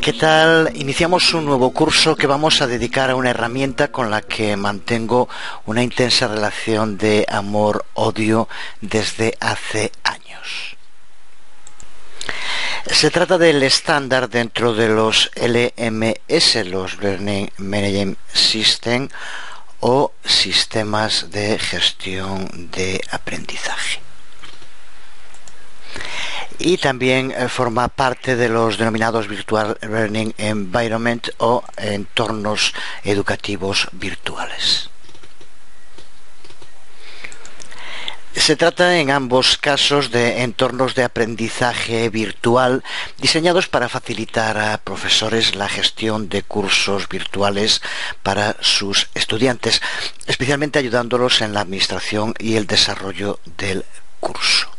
¿Qué tal? Iniciamos un nuevo curso que vamos a dedicar a una herramienta con la que mantengo una intensa relación de amor-odio desde hace años. Se trata del estándar dentro de los LMS, los Learning Management System, o sistemas de gestión de aprendizaje. Y también forma parte de los denominados Virtual Learning Environment o entornos educativos virtuales. Se trata en ambos casos de entornos de aprendizaje virtual diseñados para facilitar a profesores la gestión de cursos virtuales para sus estudiantes, especialmente ayudándolos en la administración y el desarrollo del curso.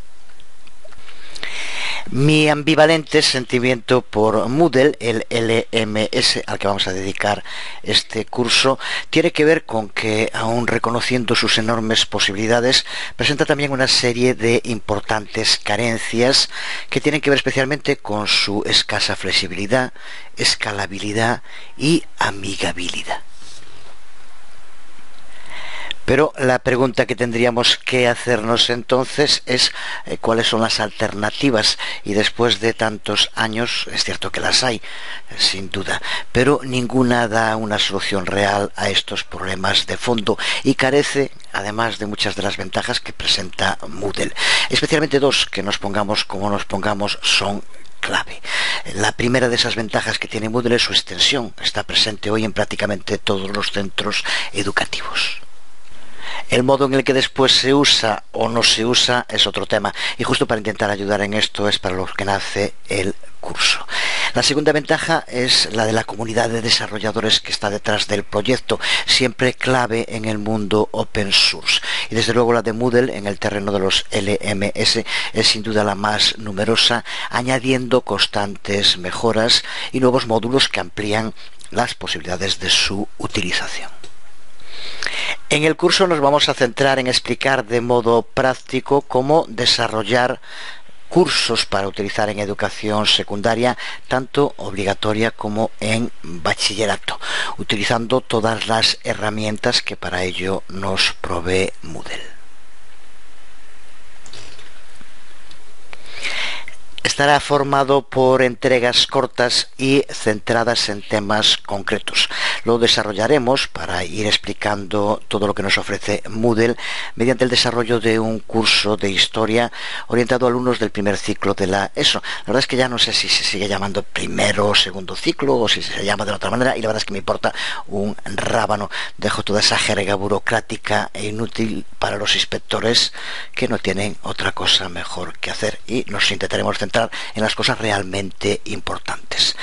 Mi ambivalente sentimiento por Moodle, el LMS al que vamos a dedicar este curso, tiene que ver con que, aun reconociendo sus enormes posibilidades, presenta también una serie de importantes carencias que tienen que ver especialmente con su escasa flexibilidad, escalabilidad y amigabilidad. Pero la pregunta que tendríamos que hacernos entonces es cuáles son las alternativas, y después de tantos años es cierto que las hay, sin duda, pero ninguna da una solución real a estos problemas de fondo y carece además de muchas de las ventajas que presenta Moodle. Especialmente dos, que nos pongamos como nos pongamos, son clave. La primera de esas ventajas que tiene Moodle es su extensión. Está presente hoy en prácticamente todos los centros educativos. El modo en el que después se usa o no se usa es otro tema, y justo para intentar ayudar en esto es para lo que nace el curso. La segunda ventaja es la de la comunidad de desarrolladores que está detrás del proyecto, siempre clave en el mundo open source. Y desde luego la de Moodle en el terreno de los LMS es sin duda la más numerosa, añadiendo constantes mejoras y nuevos módulos que amplían las posibilidades de su utilización. En el curso nos vamos a centrar en explicar de modo práctico cómo desarrollar cursos para utilizar en educación secundaria, tanto obligatoria como en bachillerato, utilizando todas las herramientas que para ello nos provee Moodle. Estará formado por entregas cortas y centradas en temas concretos. Lo desarrollaremos para ir explicando todo lo que nos ofrece Moodle mediante el desarrollo de un curso de historia orientado a alumnos del primer ciclo de la ESO. La verdad es que ya no sé si se sigue llamando primero o segundo ciclo o si se llama de otra manera, y la verdad es que me importa un rábano. Dejo toda esa jerga burocrática e inútil para los inspectores que no tienen otra cosa mejor que hacer, y nos intentaremos centrar en las cosas realmente importantes.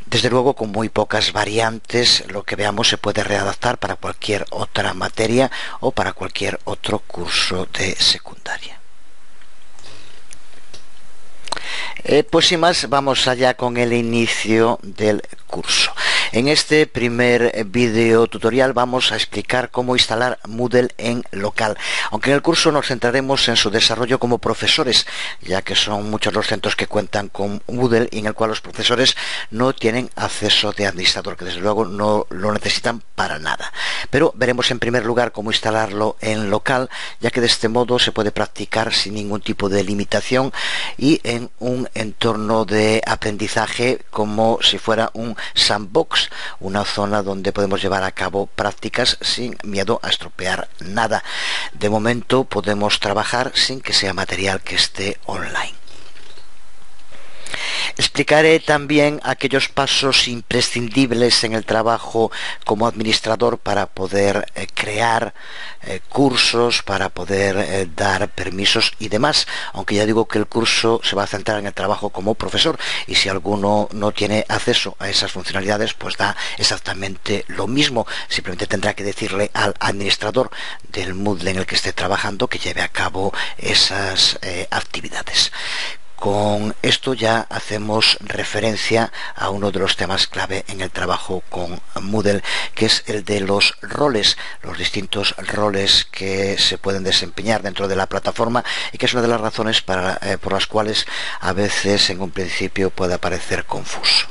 Desde luego, con muy pocas variantes, lo que veamos se puede readaptar para cualquier otra materia o para cualquier otro curso de secundaria. Pues sin más, vamos allá con el inicio del curso. En este primer vídeo tutorial vamos a explicar cómo instalar Moodle en local, aunque en el curso nos centraremos en su desarrollo como profesores, ya que son muchos los centros que cuentan con Moodle y en el cual los profesores no tienen acceso de administrador, que desde luego no lo necesitan para nada. Pero veremos en primer lugar cómo instalarlo en local, ya que de este modo se puede practicar sin ningún tipo de limitación y en un entorno de aprendizaje como si fuera un sandbox, una zona donde podemos llevar a cabo prácticas sin miedo a estropear nada. De momento podemos trabajar sin que sea material que esté online. Explicaré también aquellos pasos imprescindibles en el trabajo como administrador para poder crear cursos, para poder dar permisos y demás, aunque ya digo que el curso se va a centrar en el trabajo como profesor, y si alguno no tiene acceso a esas funcionalidades, pues da exactamente lo mismo. Simplemente tendrá que decirle al administrador del Moodle en el que esté trabajando que lleve a cabo esas actividades. Con esto ya hacemos referencia a uno de los temas clave en el trabajo con Moodle, que es el de los roles, los distintos roles que se pueden desempeñar dentro de la plataforma, y que es una de las razones por las cuales a veces en un principio puede parecer confuso.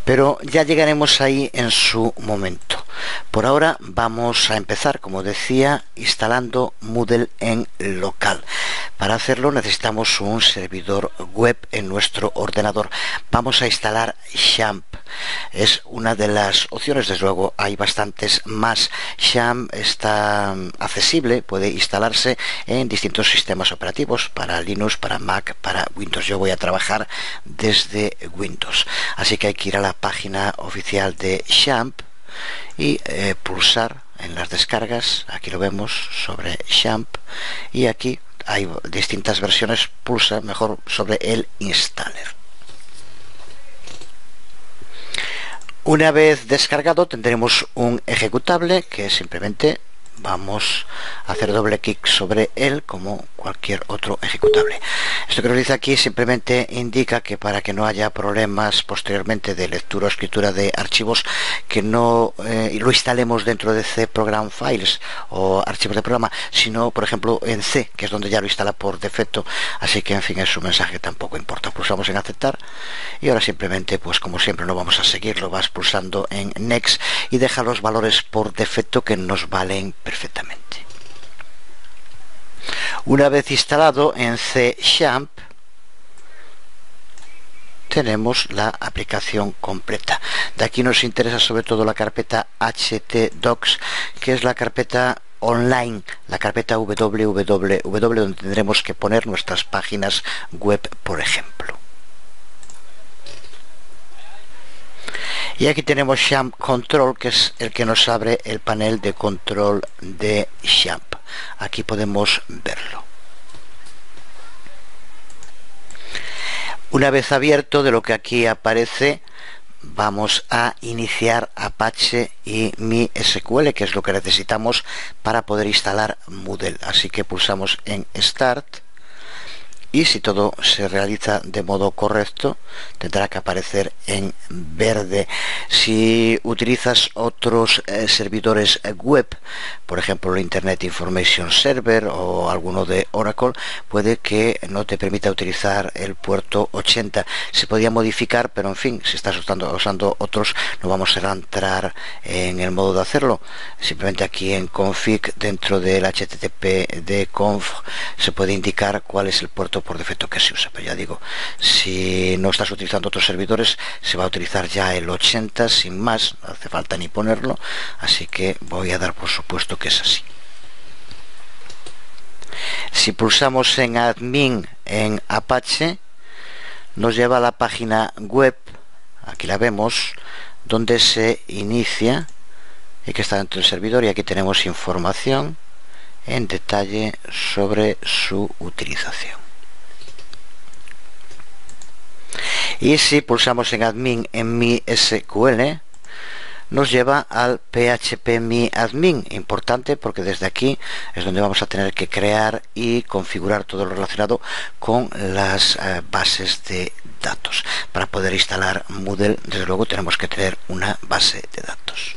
pero ya llegaremos ahí en su momento. Por ahora vamos a empezar, como decía, instalando Moodle en local. Para hacerlo necesitamos un servidor web en nuestro ordenador. Vamos a instalar XAMPP. Es una de las opciones, desde luego hay bastantes más. XAMPP está accesible, puede instalarse en distintos sistemas operativos, para Linux, para Mac, para Windows. Yo voy a trabajar desde Windows, así que hay que ir a la página oficial de XAMPP y pulsar en las descargas. Aquí lo vemos sobre XAMPP, y aquí hay distintas versiones. Pulsa mejor sobre el installer. Una vez descargado tendremos un ejecutable que simplemente vamos a hacer doble clic sobre él como cualquier otro ejecutable. Esto que nos dice aquí simplemente indica que para que no haya problemas posteriormente de lectura o escritura de archivos, que no lo instalemos dentro de C Program Files o archivos de programa, sino por ejemplo en C, que es donde ya lo instala por defecto. Así que en fin, es un mensaje que tampoco importa. Pulsamos en aceptar y ahora simplemente, pues como siempre, no vamos a seguirlo. Vas pulsando en Next y deja los valores por defecto que nos valen perfectamente. Una vez instalado en C XAMPP, tenemos la aplicación completa. De aquí nos interesa sobre todo la carpeta htdocs, que es la carpeta online, la carpeta www, donde tendremos que poner nuestras páginas web, por ejemplo. Y aquí tenemos XAMPP Control, que es el que nos abre el panel de control de XAMPP. Aquí podemos verlo. Una vez abierto, de lo que aquí aparece, vamos a iniciar Apache y MySQL, que es lo que necesitamos para poder instalar Moodle. Así que pulsamos en Start. Y si todo se realiza de modo correcto, tendrá que aparecer en verde. Si utilizas otros servidores web, por ejemplo el Internet Information Server o alguno de Oracle, puede que no te permita utilizar el puerto 80. Se podría modificar, pero en fin, si estás usando otros, no vamos a entrar en el modo de hacerlo. Simplemente aquí en config, dentro del http de conf, se puede indicar cuál es el puerto por defecto que se usa. Pero ya digo, si no estás utilizando otros servidores, se va a utilizar ya el 80 sin más, no hace falta ni ponerlo, así que voy a dar por supuesto que es así. Si pulsamos en admin en Apache, nos lleva a la página web, aquí la vemos, donde se inicia y que está dentro del servidor, y aquí tenemos información en detalle sobre su utilización. Y si pulsamos en admin en MySQL, nos lleva al PHP MyAdmin. Importante, porque desde aquí es donde vamos a tener que crear y configurar todo lo relacionado con las bases de datos. Para poder instalar Moodle, desde luego tenemos que tener una base de datos.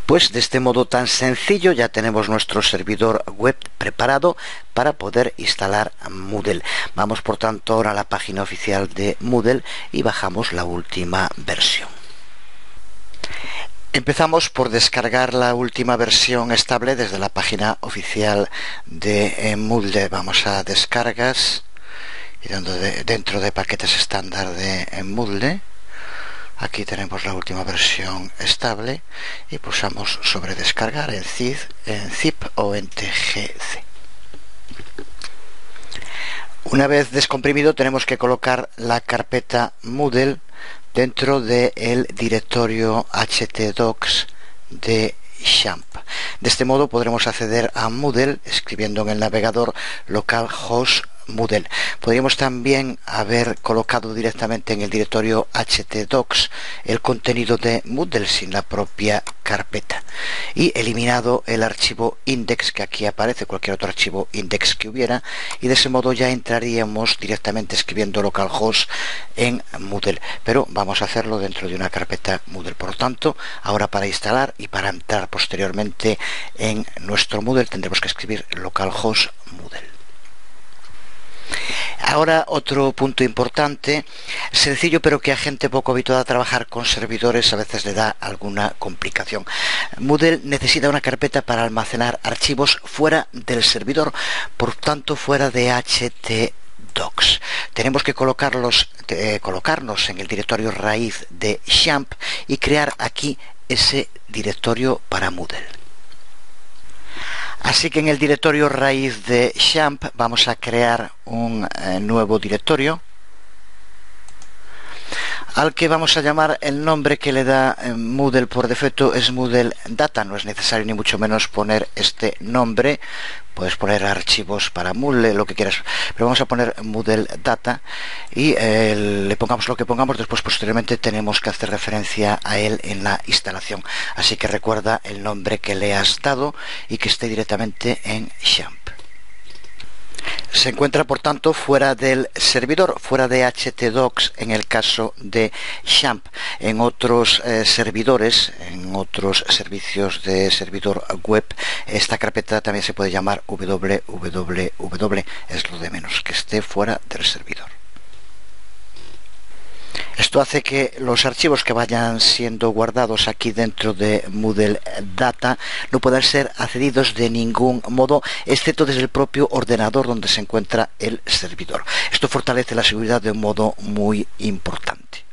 Pues de este modo tan sencillo ya tenemos nuestro servidor web preparado para poder instalar Moodle. Vamos por tanto ahora a la página oficial de Moodle y bajamos la última versión. Empezamos por descargar la última versión estable desde la página oficial de Moodle. Vamos a descargas y dentro de paquetes estándar de Moodle. Aquí tenemos la última versión estable y pulsamos sobre descargar en zip o en TGC. Una vez descomprimido, tenemos que colocar la carpeta Moodle dentro del directorio htdocs de XAMPP. De este modo podremos acceder a Moodle escribiendo en el navegador localhost Moodle. Podríamos también haber colocado directamente en el directorio htdocs el contenido de Moodle sin la propia carpeta y eliminado el archivo index que aquí aparece, cualquier otro archivo index que hubiera, y de ese modo ya entraríamos directamente escribiendo localhost en Moodle, pero vamos a hacerlo dentro de una carpeta Moodle. Por lo tanto, ahora para instalar y para entrar posteriormente en nuestro Moodle tendremos que escribir localhost Moodle. Ahora otro punto importante, sencillo pero que a gente poco habituada a trabajar con servidores a veces le da alguna complicación. Moodle necesita una carpeta para almacenar archivos fuera del servidor, por tanto fuera de htdocs. Tenemos que colocarnos en el directorio raíz de XAMPP y crear aquí ese directorio para Moodle. Así que en el directorio raíz de XAMPP vamos a crear un nuevo directorio al que vamos a llamar, el nombre que le da Moodle por defecto es Moodle Data. No es necesario ni mucho menos poner este nombre, puedes poner archivos para Moodle, lo que quieras, pero vamos a poner Moodle Data y le pongamos lo que pongamos. Después posteriormente tenemos que hacer referencia a él en la instalación, así que recuerda el nombre que le has dado y que esté directamente en XAMPP. Se encuentra por tanto fuera del servidor, fuera de htdocs en el caso de XAMPP. En otros servidores, en otros servicios de servidor web, esta carpeta también se puede llamar www, es lo de menos, que esté fuera del servidor. Esto hace que los archivos que vayan siendo guardados aquí dentro de Moodle Data no puedan ser accedidos de ningún modo, excepto desde el propio ordenador donde se encuentra el servidor. Esto fortalece la seguridad de un modo muy importante.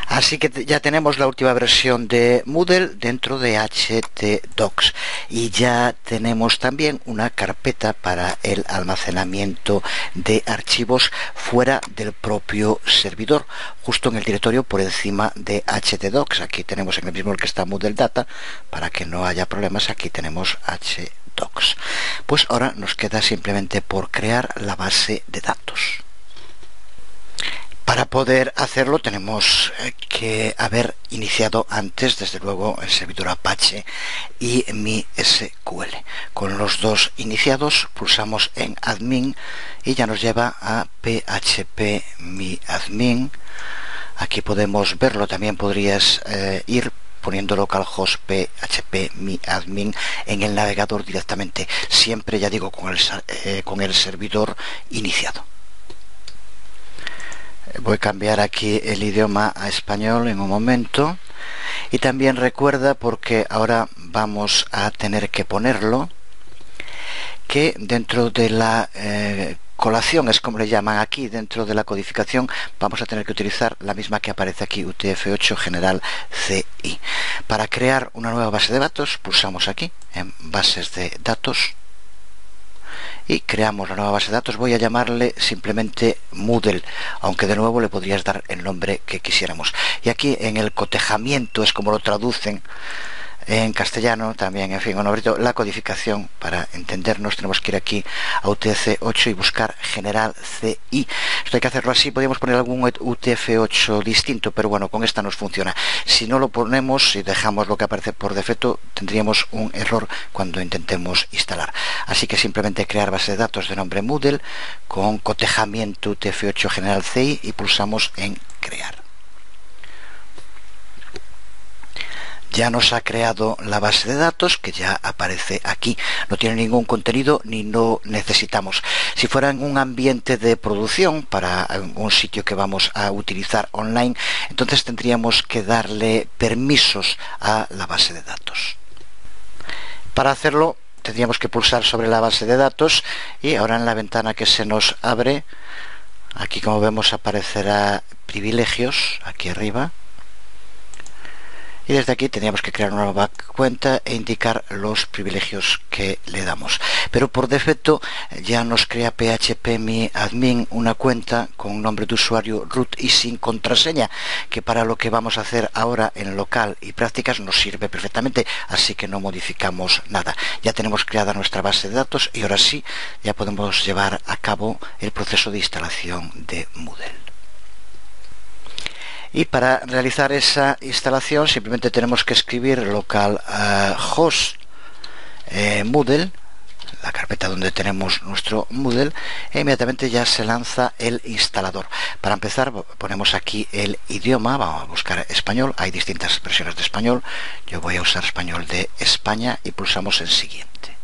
Así que ya tenemos la última versión de Moodle dentro de htdocs y ya tenemos también una carpeta para el almacenamiento de archivos fuera del propio servidor, justo en el directorio por encima de htdocs. Aquí tenemos en el mismo el que está Moodle Data, para que no haya problemas. Aquí tenemos htdocs. Pues ahora nos queda simplemente por crear la base de datos. Para poder hacerlo tenemos que haber iniciado antes, desde luego, el servidor Apache y MySQL. Con los dos iniciados pulsamos en Admin y ya nos lleva a phpMyAdmin. Aquí podemos verlo, también podrías ir poniendo localhost phpMyAdmin en el navegador directamente, siempre, ya digo, con el servidor iniciado. Voy a cambiar aquí el idioma a español en un momento. Y también recuerda, porque ahora vamos a tener que ponerlo, que dentro de la colación, es como le llaman aquí, dentro de la codificación, vamos a tener que utilizar la misma que aparece aquí, UTF-8 General CI. Para crear una nueva base de datos, pulsamos aquí en Bases de Datos y creamos la nueva base de datos. Voy a llamarle simplemente Moodle, aunque de nuevo le podrías dar el nombre que quisiéramos. Y aquí en el cotejamiento, es como lo traducen en castellano también, en fin, bueno, la codificación, para entendernos, tenemos que ir aquí a UTF-8 y buscar General CI. Esto hay que hacerlo así. Podríamos poner algún UTF-8 distinto, pero bueno, con esta nos funciona. Si no lo ponemos y dejamos lo que aparece por defecto, tendríamos un error cuando intentemos instalar. Así que simplemente crear base de datos de nombre Moodle con cotejamiento UTF-8 General CI y pulsamos en crear. Ya nos ha creado la base de datos, que ya aparece aquí. No tiene ningún contenido ni no necesitamos. Si fuera en un ambiente de producción, para un sitio que vamos a utilizar online, entonces tendríamos que darle permisos a la base de datos. Para hacerlo tendríamos que pulsar sobre la base de datos y ahora en la ventana que se nos abre, aquí como vemos aparecerá privilegios, aquí arriba. Y desde aquí tendríamos que crear una nueva cuenta e indicar los privilegios que le damos. Pero por defecto ya nos crea phpMyAdmin una cuenta con nombre de usuario root y sin contraseña, que para lo que vamos a hacer ahora en local y prácticas nos sirve perfectamente, así que no modificamos nada. Ya tenemos creada nuestra base de datos y ahora sí, ya podemos llevar a cabo el proceso de instalación de Moodle. Y para realizar esa instalación simplemente tenemos que escribir localhost Moodle, la carpeta donde tenemos nuestro Moodle, e inmediatamente ya se lanza el instalador. Para empezar ponemos aquí el idioma, vamos a buscar español, hay distintas versiones de español, yo voy a usar español de España y pulsamos en siguiente.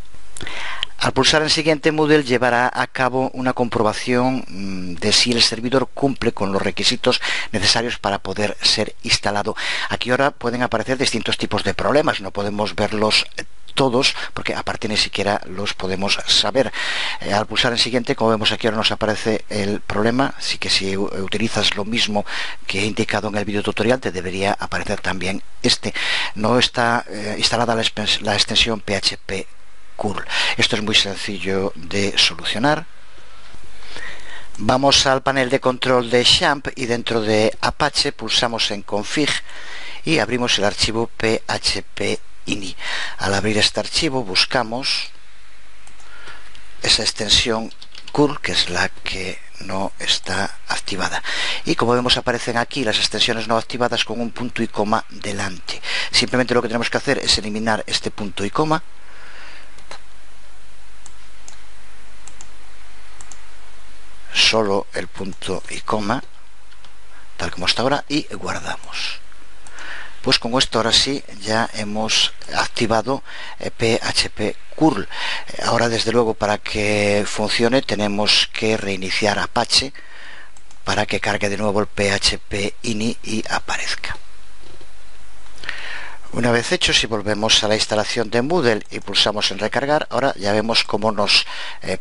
Al pulsar en siguiente, Moodle llevará a cabo una comprobación de si el servidor cumple con los requisitos necesarios para poder ser instalado. Aquí ahora pueden aparecer distintos tipos de problemas, no podemos verlos todos porque aparte ni siquiera los podemos saber. Al pulsar en siguiente, como vemos aquí ahora nos aparece el problema, así que si utilizas lo mismo que he indicado en el video tutorial te debería aparecer también este. No está instalada la extensión PHP curl. Esto es muy sencillo de solucionar. Vamos al panel de control de XAMPP y dentro de Apache pulsamos en config y abrimos el archivo php-ini. Al abrir este archivo buscamos esa extensión curl, que es la que no está activada, y como vemos aparecen aquí las extensiones no activadas con un punto y coma delante. Simplemente lo que tenemos que hacer es eliminar este punto y coma, solo el punto y coma tal como está ahora, y guardamos. Pues con esto ahora sí ya hemos activado PHP curl. Ahora desde luego para que funcione tenemos que reiniciar Apache para que cargue de nuevo el PHP-ini y aparezca. Una vez hecho, si volvemos a la instalación de Moodle y pulsamos en recargar, ahora ya vemos cómo nos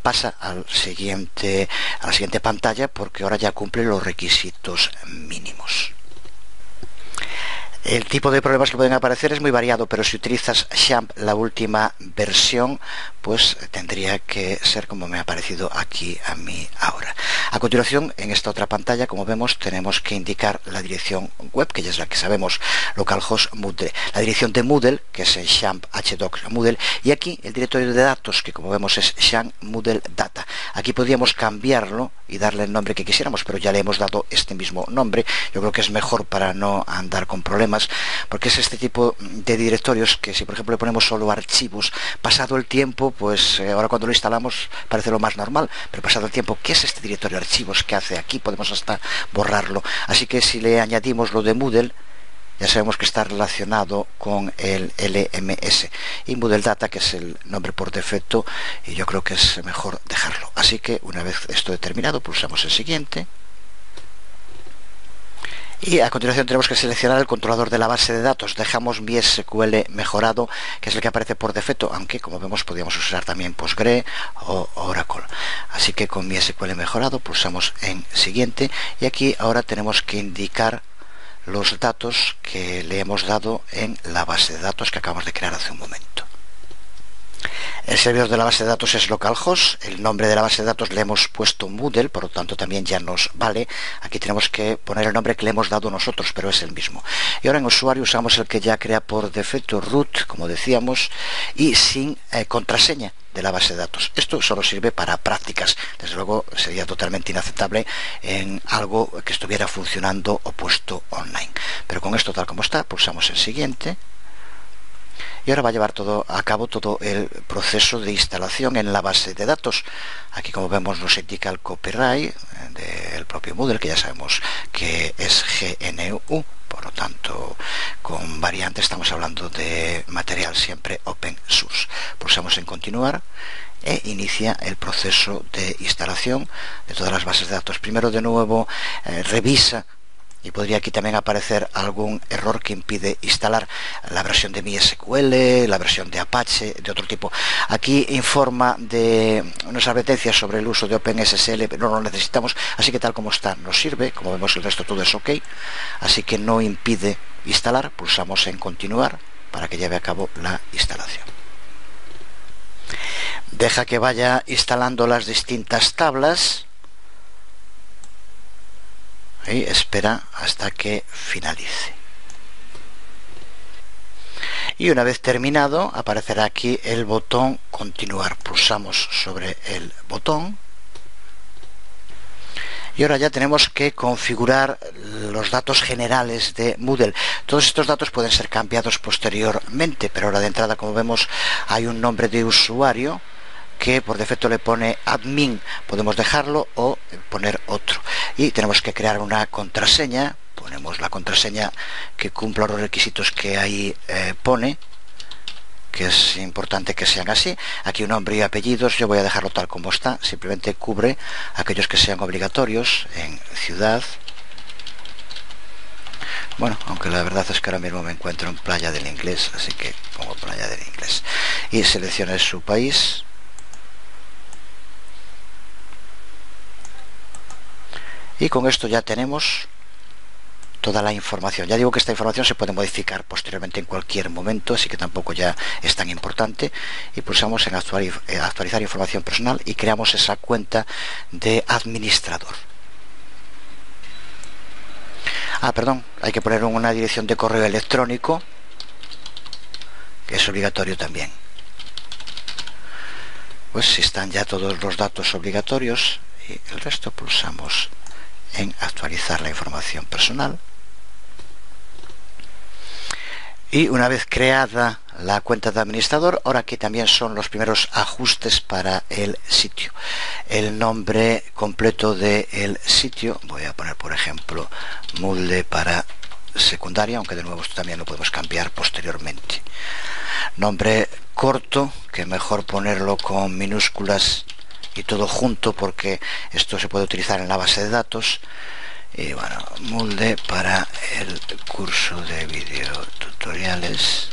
pasa a la siguiente pantalla, porque ahora ya cumple los requisitos mínimos. El tipo de problemas que pueden aparecer es muy variado, pero si utilizas XAMPP, la última versión, pues tendría que ser como me ha aparecido aquí a mí ahora. A continuación, en esta otra pantalla, como vemos, tenemos que indicar la dirección web, que ya es la que sabemos, localhost Moodle. La dirección de Moodle, que es en XAMPP hdocs Moodle, y aquí el directorio de datos, que como vemos es XAMPP Moodle Data. Aquí podríamos cambiarlo y darle el nombre que quisiéramos, pero ya le hemos dado este mismo nombre. Yo creo que es mejor para no andar con problemas, porque es este tipo de directorios que si por ejemplo le ponemos solo archivos, pasado el tiempo, pues ahora cuando lo instalamos parece lo más normal, pero pasado el tiempo, ¿qué es este directorio de archivos? ¿Qué hace aquí? Podemos hasta borrarlo. Así que si le añadimos lo de Moodle, ya sabemos que está relacionado con el LMS, y Moodle Data, que es el nombre por defecto, y yo creo que es mejor dejarlo. Así que una vez esto determinado, pulsamos el siguiente. Y a continuación tenemos que seleccionar el controlador de la base de datos. Dejamos MySQL mejorado, que es el que aparece por defecto, aunque como vemos podríamos usar también Postgre o Oracle. Así que con MySQL mejorado pulsamos en siguiente, y aquí ahora tenemos que indicar los datos que le hemos dado en la base de datos que acabamos de crear hace un momento. El servidor de la base de datos es localhost, el nombre de la base de datos le hemos puesto Moodle, por lo tanto también ya nos vale. Aquí tenemos que poner el nombre que le hemos dado nosotros, pero es el mismo. Y ahora en usuario usamos el que ya crea por defecto, root, como decíamos, y sin contraseña de la base de datos. Esto solo sirve para prácticas, desde luego sería totalmente inaceptable en algo que estuviera funcionando o puesto online. Pero con esto tal como está, pulsamos en siguiente. Y ahora va a llevar a cabo todo el proceso de instalación en la base de datos. Aquí como vemos nos indica el copyright del propio Moodle, que ya sabemos que es GNU, por lo tanto con variantes estamos hablando de material siempre open source. Pulsamos en continuar e inicia el proceso de instalación de todas las bases de datos. Primero de nuevo revisa, y podría aquí también aparecer algún error que impide instalar la versión de MySQL, la versión de Apache, de otro tipo. Aquí informa de unas advertencias sobre el uso de OpenSSL, pero no lo necesitamos, así que tal como está nos sirve. Como vemos el resto todo es OK, así que no impide instalar. Pulsamos en continuar para que lleve a cabo la instalación. Deja que vaya instalando las distintas tablas y espera hasta que finalice. Y una vez terminado aparecerá aquí el botón continuar. Pulsamos sobre el botón y ahora ya tenemos que configurar los datos generales de Moodle. Todos estos datos pueden ser cambiados posteriormente, pero ahora de entrada, como vemos, hay un nombre de usuario que por defecto le pone admin. Podemos dejarlo o poner otro, y tenemos que crear una contraseña. Ponemos la contraseña que cumpla los requisitos que ahí pone, que es importante que sean así. Aquí un nombre y apellidos, yo voy a dejarlo tal como está, simplemente cubre aquellos que sean obligatorios en ciudad. Bueno, aunque la verdad es que ahora mismo me encuentro en Playa del Inglés, así que pongo Playa del Inglés. Y seleccione su país. Y con esto ya tenemos toda la información. Ya digo que esta información se puede modificar posteriormente en cualquier momento, así que tampoco ya es tan importante. Y pulsamos en actualizar información personal y creamos esa cuenta de administrador. Perdón, hay que poner una dirección de correo electrónico, que es obligatorio también. Pues si están ya todos los datos obligatorios y el resto, pulsamos en actualizar la información personal. Y una vez creada la cuenta de administrador, ahora aquí también son los primeros ajustes para el sitio. El nombre completo del sitio, voy a poner por ejemplo Moodle para secundaria, aunque de nuevo esto también lo podemos cambiar posteriormente. Nombre corto, que mejor ponerlo con minúsculas y todo junto, porque esto se puede utilizar en la base de datos. Y bueno, Moodle para el curso de videotutoriales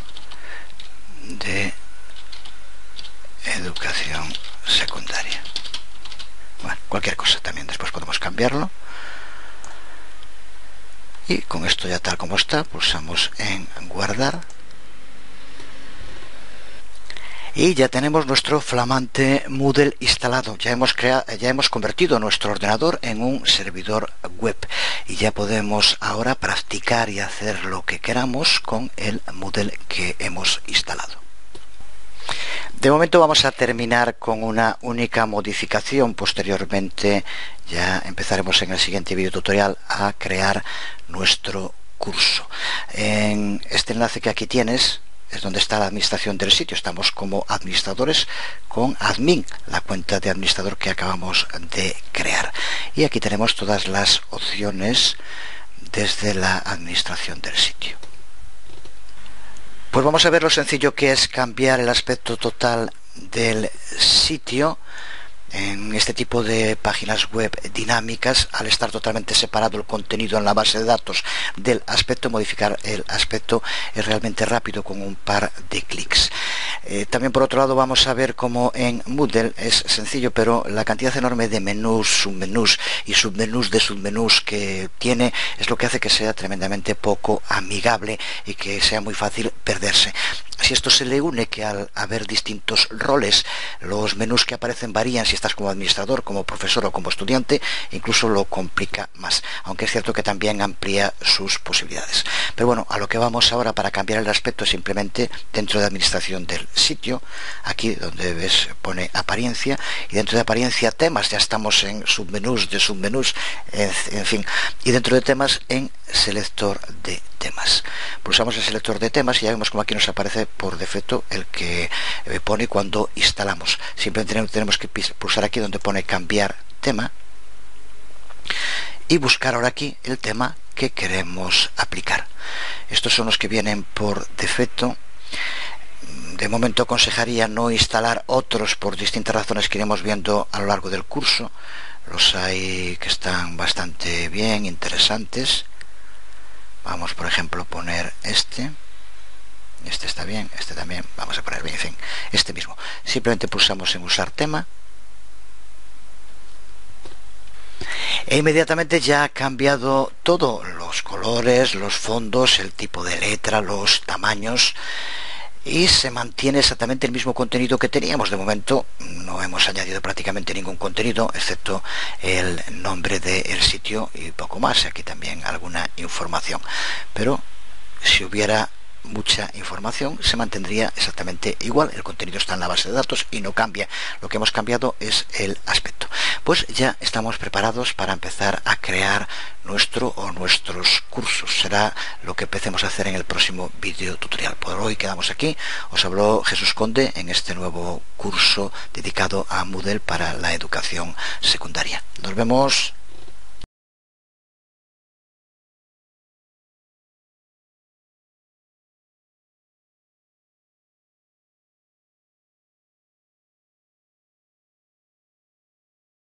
de educación secundaria. Bueno, cualquier cosa también después podemos cambiarlo. Y con esto ya tal como está, pulsamos en guardar. Y ya tenemos nuestro flamante Moodle instalado. Ya hemos convertido nuestro ordenador en un servidor web y ya podemos ahora practicar y hacer lo que queramos con el Moodle que hemos instalado. De momento vamos a terminar con una única modificación. Posteriormente ya empezaremos en el siguiente video tutorial a crear nuestro curso. En este enlace que aquí tienes es donde está la administración del sitio. Estamos como administradores con admin, la cuenta de administrador que acabamos de crear. Y aquí tenemos todas las opciones desde la administración del sitio. Pues vamos a ver lo sencillo que es cambiar el aspecto total del sitio. En este tipo de páginas web dinámicas, al estar totalmente separado el contenido en la base de datos del aspecto, modificar el aspecto es realmente rápido con un par de clics. También por otro lado vamos a ver cómo en Moodle es sencillo, pero la cantidad enorme de menús, submenús y submenús de submenús que tiene es lo que hace que sea tremendamente poco amigable y que sea muy fácil perderse. Si esto se le une que al haber distintos roles, los menús que aparecen varían si estás como administrador, como profesor o como estudiante, incluso lo complica más, aunque es cierto que también amplía sus posibilidades. Pero bueno, a lo que vamos ahora para cambiar el aspecto es simplemente dentro de administración del sitio, aquí donde ves pone apariencia, y dentro de apariencia temas, ya estamos en submenús de submenús, en fin, y dentro de temas en selector de temas. Pulsamos el selector de temas y ya vemos como aquí nos aparece por defecto el que pone cuando instalamos. Simplemente tenemos que pulsar aquí donde pone cambiar tema y buscar ahora aquí el tema que queremos aplicar. Estos son los que vienen por defecto. De momento aconsejaría no instalar otros por distintas razones que iremos viendo a lo largo del curso. Los hay que están bastante bien, interesantes. Vamos, por ejemplo, a poner este está bien, este también, vamos a poner bien, en fin, este mismo. Simplemente pulsamos en usar tema e inmediatamente ya ha cambiado todo, los colores, los fondos, el tipo de letra, los tamaños, y se mantiene exactamente el mismo contenido que teníamos. De momento no hemos añadido prácticamente ningún contenido excepto el nombre del sitio y poco más. Aquí también alguna información, pero si hubiera mucha información se mantendría exactamente igual. El contenido está en la base de datos y no cambia. Lo que hemos cambiado es el aspecto. Pues ya estamos preparados para empezar a crear nuestro o nuestros cursos. Será lo que empecemos a hacer en el próximo vídeo tutorial. Por hoy quedamos aquí. Os habló Jesús Conde en este nuevo curso dedicado a Moodle para la educación secundaria. Nos vemos.